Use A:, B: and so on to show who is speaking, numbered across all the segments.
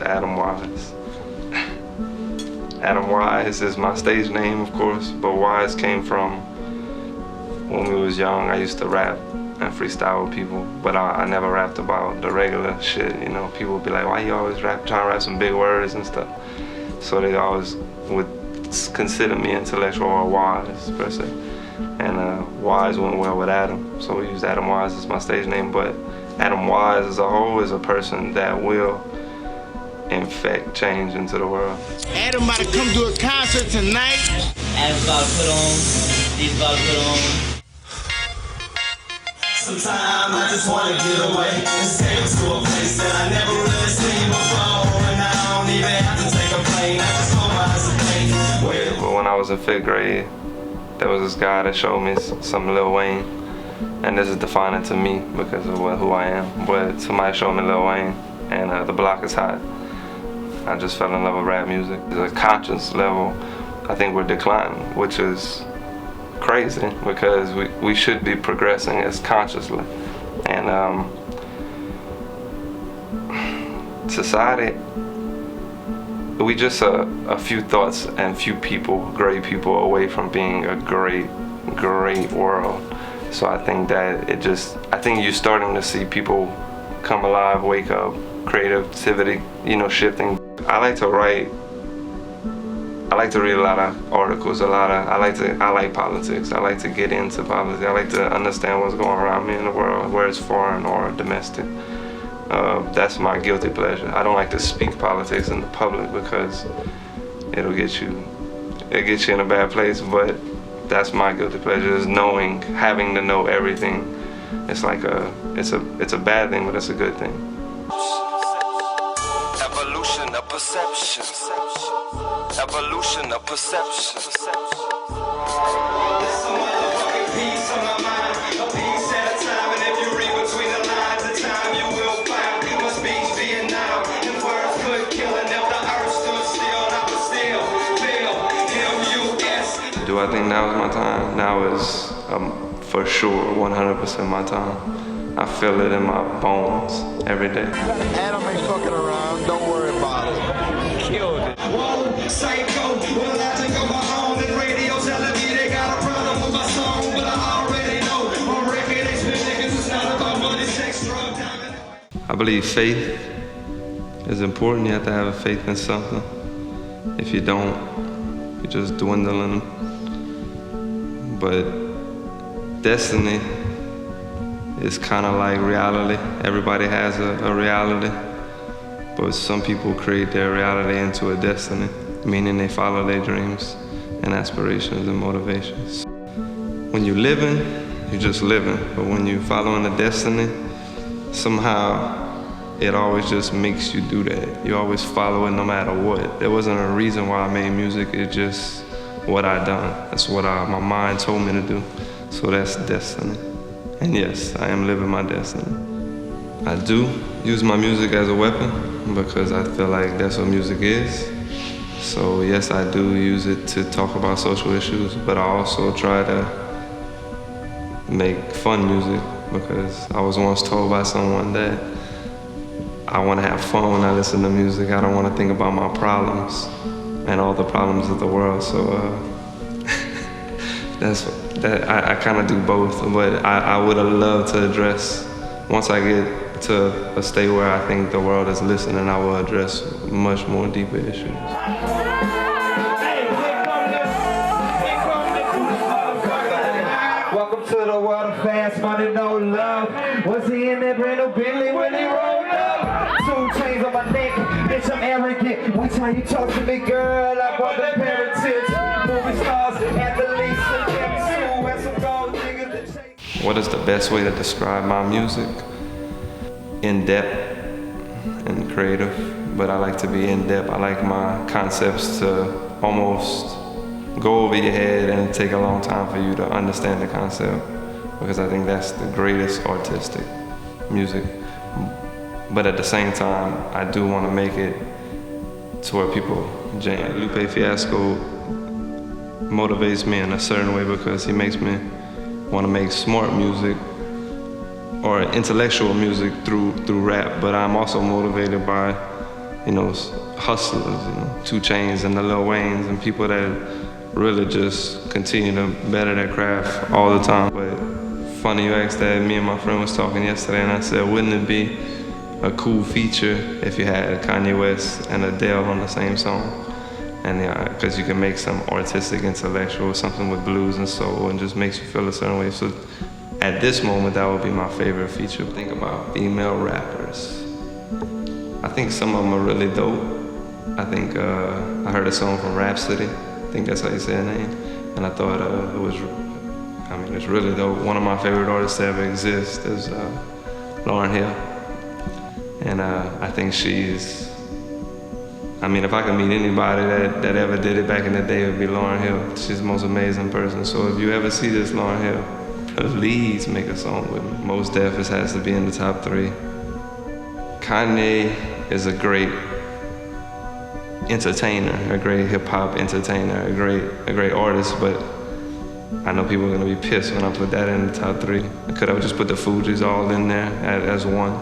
A: Adam Wise. Adam Wise is my stage name, of course, but Wise came from when we was young. I used to rap and freestyle with people, but I never rapped about the regular shit, you know. People would be like, why you always trying to rap some big words and stuff? So they always would consider me intellectual or wise, per se. And Wise went well with Adam, so we used Adam Wise as my stage name. But Adam Wise as a whole is a person that will infect change into the world.
B: Adam about to come to a concert tonight.
C: Adam's about to put on, he's about to put on.
D: Sometimes I just want to get away. Escape to a place that I never really seen before. And I don't even have to take a plane. I just want my escape.
A: But when I was in 5th grade, there was this guy that showed me some Lil Wayne. And this is defining to me because of who I am. But somebody showed me Lil Wayne, and The Block Is Hot. I just fell in love with rap music. The conscious level, I think we're declining, which is crazy because we should be progressing as consciously. And society, we just a few thoughts and few people, great people, away from being a great world. So I think that I think you're starting to see people come alive, wake up, creativity, you know, shifting. I like to write. I like to read a lot of articles, I like politics. I like to get into politics. I like to understand what's going around me in the world, whether it's foreign or domestic. That's my guilty pleasure. I don't like to speak politics in the public because it'll get you in a bad place, but that's my guilty pleasure, is knowing, having to know everything. It's like it's a bad thing, but it's a good thing.
D: Evolution of perception. Evolution of perception. There's some motherfucking peace on my mind. A piece at a time, and if you read between the lines, the time you will find my speech being now. If words could kill, and if the earth stood still, I would still feel M-U-S.
A: Do I think now is my time? Now is for sure 100% my time. I feel it in my bones every day.
B: Adam ain't fucking around, don't worry about it. Killed it.
D: Whoa, psycho, well I think on my own. And radio telling me they got a problem with my song, but I already know on record they spit niggas. It's not about money, sex, drug, diamond.
A: I believe faith is important. You have to have a faith in something. If you don't, you're just dwindling. But destiny is kind of like reality. Everybody has a reality, but some people create their reality into a destiny, meaning they follow their dreams and aspirations and motivations. When you're living, you're just living, but when you're following a destiny, somehow it always just makes you do that. You always follow it no matter what. There wasn't a reason why I made music, it's just what I done. That's what my mind told me to do, so that's destiny. And yes, I am living my destiny. I do use my music as a weapon because I feel like that's what music is. So yes, I do use it to talk about social issues, but I also try to make fun music because I was once told by someone that I want to have fun when I listen to music. I don't want to think about my problems and all the problems of the world. So I kind of do both, but I would have loved to address, once I get to a state where I think the world is listening, I will address much more deeper issues.
E: Welcome to the world of fast money, no love. Was he in that brand new Bentley when he rolled up? 2 chains on my neck, bitch, I'm arrogant. One time you talk to me, girl, I bought the parent tips. Movie stars, athletes, and some gold niggas that chase.
A: What is the best way to describe my music? In depth and creative, but I like to be in depth. I like my concepts to almost go over your head and take a long time for you to understand the concept, because I think that's the greatest artistic music. But at the same time, I do want to make it to where people jam. Lupe Fiasco motivates me in a certain way because he makes me want to make smart music or intellectual music through rap, but I'm also motivated by you know, hustlers, you know, 2 Chainz and the Lil Waynes and people that really just continue to better their craft all the time. But funny you asked that. Me and my friend was talking yesterday, and I said, wouldn't it be a cool feature if you had Kanye West and Adele on the same song? And because you can make some artistic, intellectual, something with blues and soul, and just makes you feel a certain way. So at this moment, that would be my favorite feature. Think about female rappers. I think some of them are really dope. I think I heard a song from Rhapsody. I think that's how you say her name. And I thought it was, I mean, it's really dope. One of my favorite artists to ever exist is Lauryn Hill. And I think she's, I mean, if I could meet anybody that ever did it back in the day, it would be Lauryn Hill. She's the most amazing person. So if you ever see this Lauryn Hill, please make a song with me. Mos Def has to be in the top 3. Kanye is a great entertainer, a great hip-hop entertainer, a great artist, but I know people are gonna be pissed when I put that in the top 3. I could have just put the Fugees all in there as one.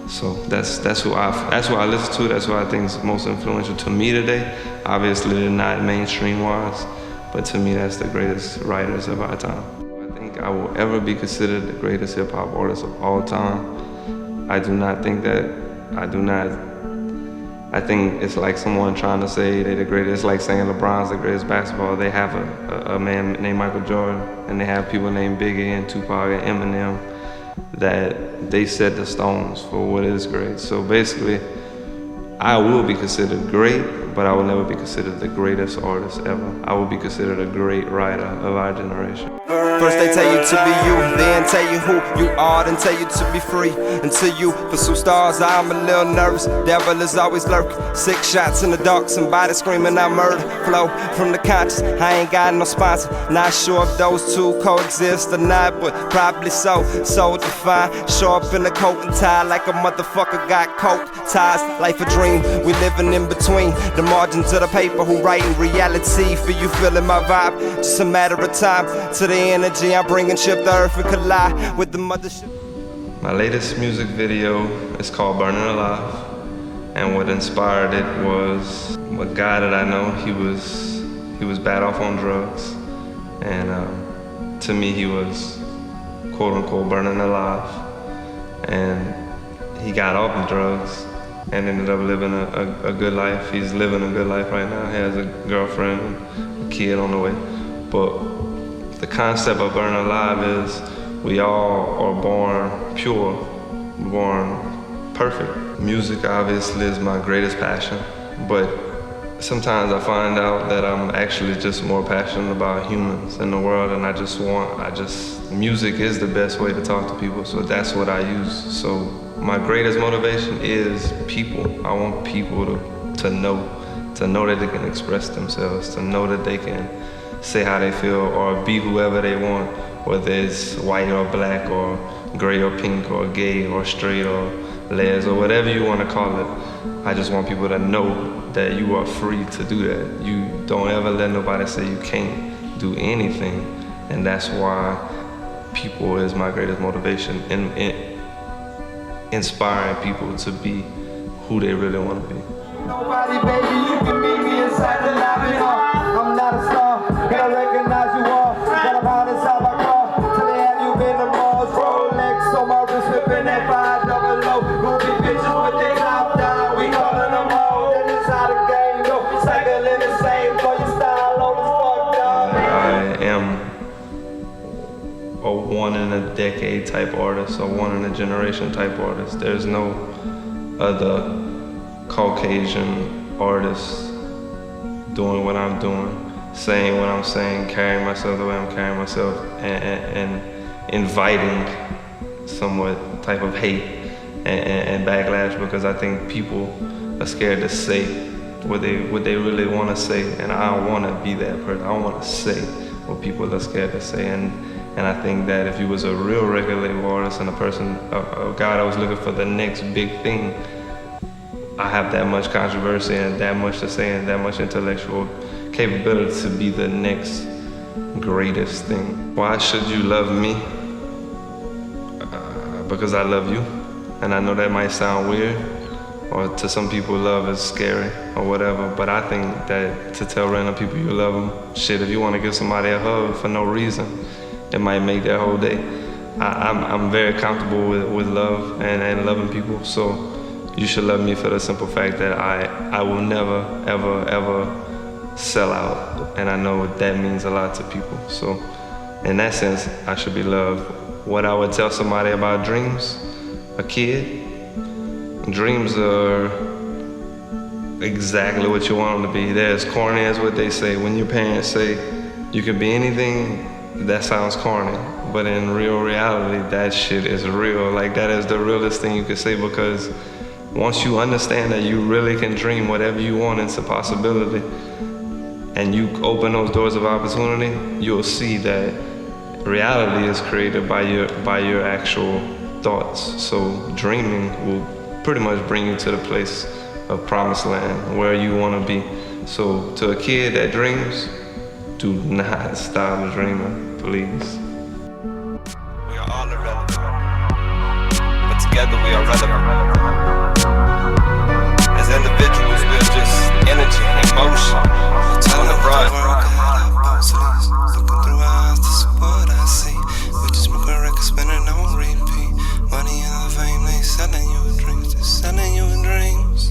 A: So that's who I listen to. That's who I think is most influential to me today. Obviously, they're not mainstream-wise, but to me, that's the greatest writers of our time. I think I will ever be considered the greatest hip-hop artist of all time. I do not think that. I think it's like someone trying to say they're the greatest. It's like saying LeBron's the greatest basketball. They have a man named Michael Jordan, and they have people named Biggie and Tupac and Eminem that they set the stones for what is great. So basically, I will be considered great, but I will never be considered the greatest artist ever. I will be considered a great writer of our generation.
F: First they tell you to be you, then tell you who you are, then tell you to be free. Until you pursue stars, I'm a little nervous. Devil is always lurking. 6 shots in the dark, somebody screaming out murder. Flow from the conscious, I ain't got no sponsor. Not sure if those two coexist or not, but probably so. So defined, show up in a coat and tie like a motherfucker got coke ties. Life a dream, we living in between the margins of the paper. Who writing reality for you feeling my vibe? Just a matter of time to the energy I'm bringing, shift the earth and collide with the mothership.
A: My latest music video is called Burning Alive, and what inspired it was a guy that I know. He was bad off on drugs, and to me he was quote unquote burning alive, and he got off the drugs and ended up living a good life. He's living a good life right now. He has a girlfriend, a kid on the way. But the concept of burning alive is we all are born pure, born perfect. Music obviously is my greatest passion, but sometimes I find out that I'm actually just more passionate about humans in the world, and music is the best way to talk to people, so that's what I use. So my greatest motivation is people. I want people to know that they can express themselves, to know that they can say how they feel or be whoever they want, whether it's white or black or gray or pink or gay or straight or les or whatever you want to call it. I just want people to know that you are free to do that. You don't ever let nobody say you can't do anything, and that's why people is my greatest motivation in inspiring people to be who they really want to be.
E: Nobody, baby, you can meet me inside the lobby. I'm not a star, gotta recognize you all. Got a pound inside my car. Till they have you been the malls. Rolex on my wrist, whipping that 500. Movie bitches with they top down. We calling them all. Then it's how the game go. Cycling the same for your style. Old as fuck, dog.
A: I am a one-in-a-decade type artist, a one-in-a-generation type artist. There's no other Caucasian artist doing what I'm doing, saying what I'm saying, carrying myself the way I'm carrying myself, and inviting somewhat type of hate and backlash, because I think people are scared to say what they really want to say, and I want to be that person. I want to say what people are scared to say, and I think that if you was a real record label artist and a guy that was looking for the next big thing, I have that much controversy and that much to say and that much intellectual capability to be the next greatest thing. Why should you love me? Because I love you, and I know that might sound weird, or to some people love is scary or whatever, but I think that to tell random people you love them, shit, if you want to give somebody a hug for no reason, it might make their whole day. I'm very comfortable with love and loving people, so you should love me for the simple fact that I will never, ever sell out, and I know that means a lot to people. So in that sense, I should be loved. What I would tell somebody about dreams, a kid, dreams are exactly what you want them to be. They're as corny as what they say. When your parents say you can be anything, that sounds corny. But in real reality, that shit is real. Like, that is the realest thing you can say, because once you understand that you really can dream whatever you want into possibility, and you open those doors of opportunity, you'll see that reality is created by your actual thoughts. So dreaming will pretty much bring you to the place of promised land, where you want to be. So to a kid that dreams, do not stop dreaming, please.
F: We are all irrelevant, but together we are relevant. As individuals, we are just energy, emotion, on the run. Looking through eyes, this is what I see. We just make a record spinning on repeat. Money and fame, they selling you dreams. They selling you dreams.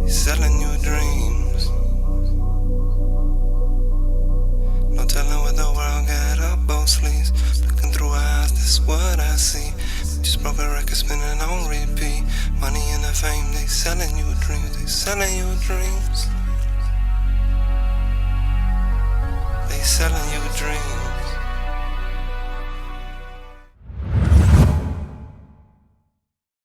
F: They selling you dreams. No telling what the world got up both sleeves. Looking through eyes, this is what I see. We just broke a record spinning on repeat. Money and the fame, they selling you dreams. They selling you dreams. They selling you dreams.